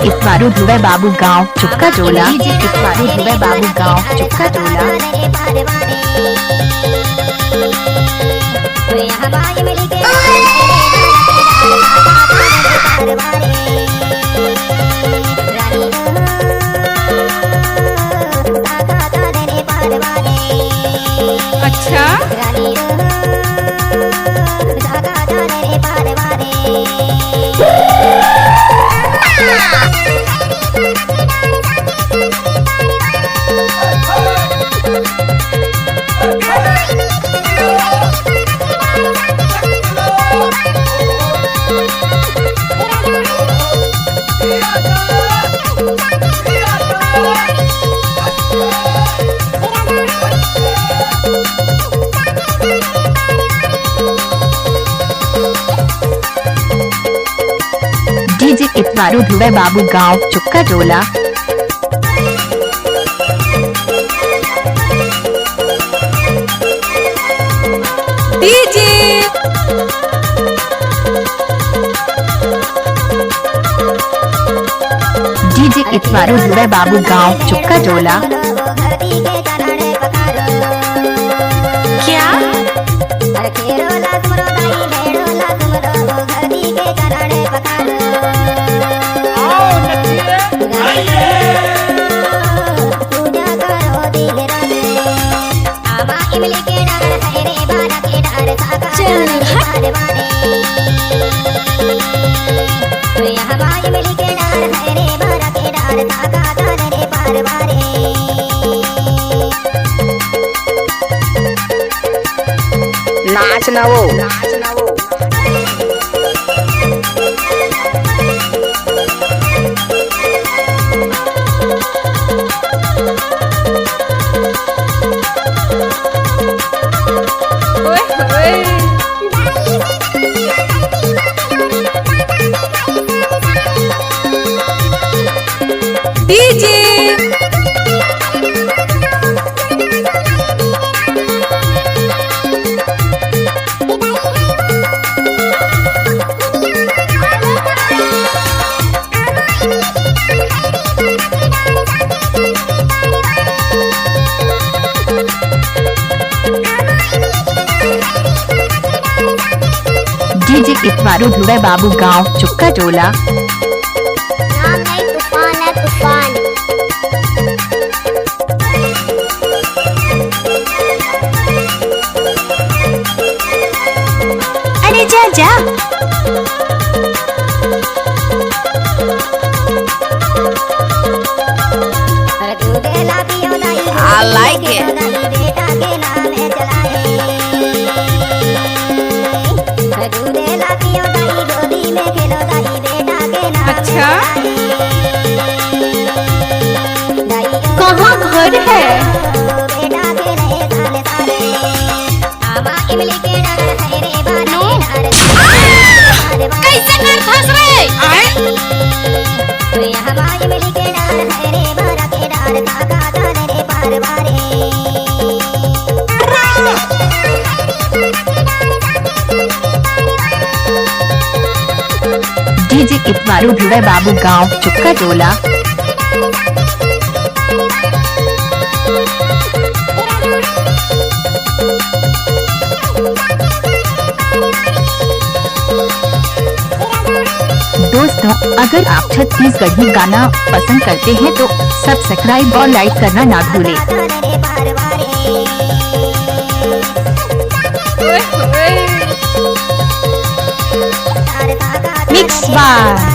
इतवारू ध्रुव बाबू गांव चुक्का टोला। डीजे इतवारू ध्रुव बाबू गांव चुक्का टोला। अच्छा डीजे इतवारू ध्रुव बाबू गांव चुक्का टोला। डीजे डीजे इतवारू ध्रुव बाबू गांव चुक्का टोला। क्या नाच ना वो ओए ओए डीजे डीजे इतवारू ध्रुव बाबू गांव चुक्का टोला। नाम नहीं तूफान है तूफान। अरे जा जा I like it. अच्छा कहाँ घर है? कैसे कर फंस रहे डीजे इतवारू ध्रुव बाबू गांव चुक्का टोला। दोस्तों, अगर आप छत्तीसगढ़ी गाना पसंद करते हैं तो सब्सक्राइब और लाइक करना ना भूलें। ओए ओए मिक्स बाय